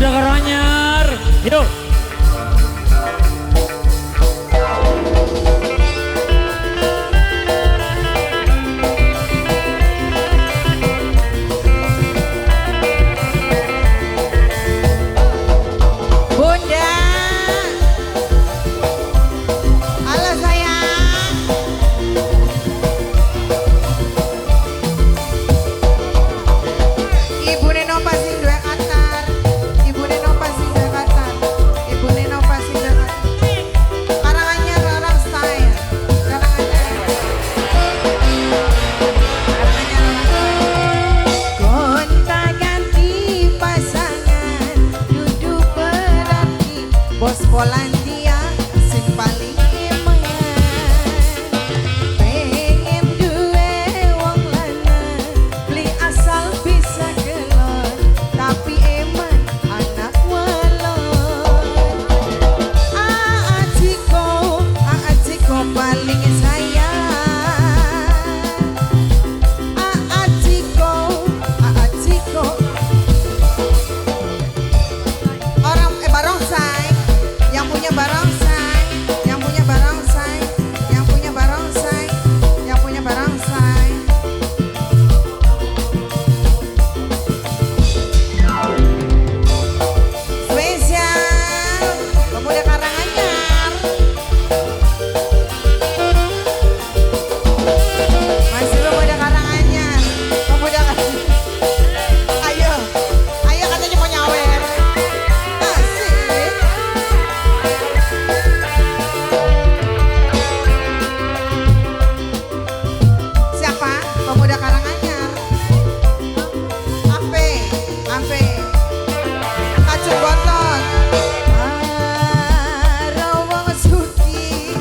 Pemuda Karanganyar. Yuk. Bos Polandia sing paling eman, pengen duwe wong lanang, beli asal bisa gelon, tapi eman anak walon. Aatiko paling sayang, Aatiko orang barongsai. Yang punya barongsai, yang punya barongsai, yang punya barongsai, yang punya barongsai. Spesial Pemuda Karanganyar. Masih Pemuda Karanganyar, Pemuda Karanganyar. Ayo, ayo katanya mau nyawer. Pemuda Karanganyar, ampe, kacung bontot, rawang suci,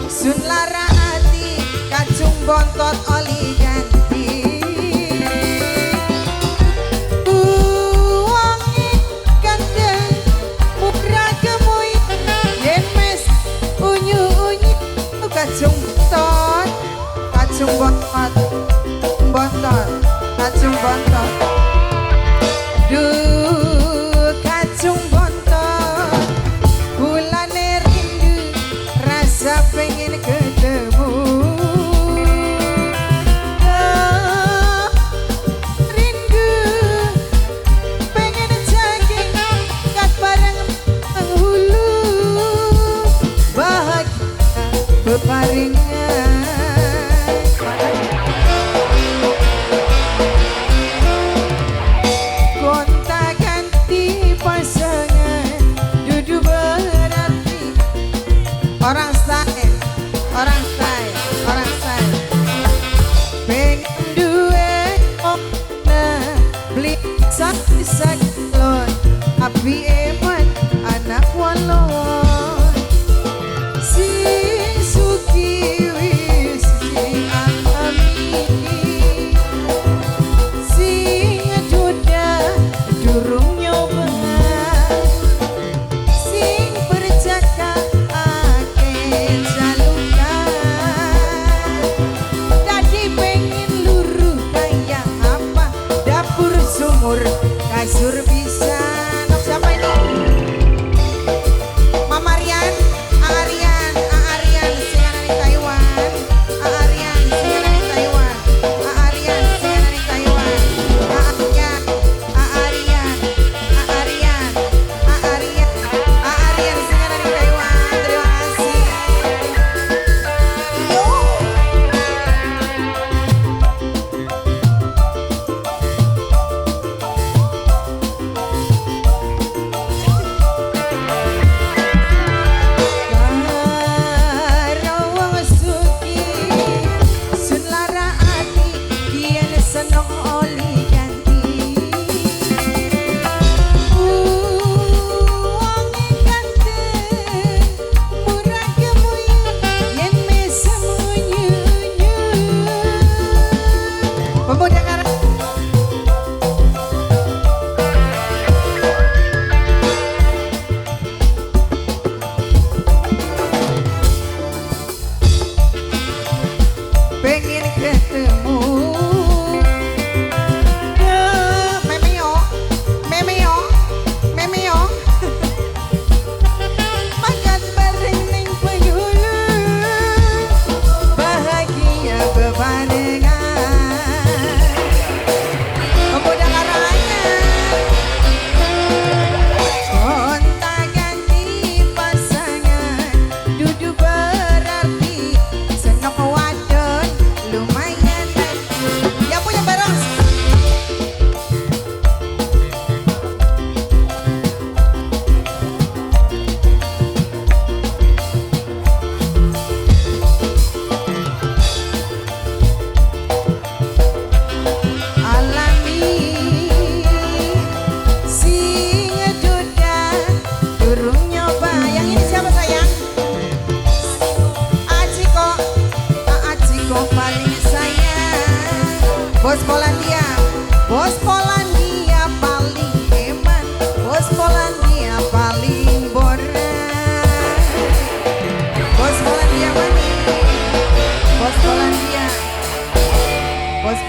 sun lara hati, kacung bontot oli ganti, uangin gandeng, murah gemui, yen mes unyu, kacung bontot, kacung bontot. Kacung bontot, duh kacung bontot, bulane rindu, rasa pengen ketemu, rindu, pengen jaging, kat bareng penghulu, bahagia bebarengan.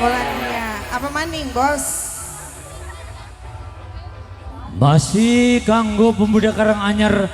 Polandia. Apa maning, Bos? Masih kanggo pemuda Karanganyar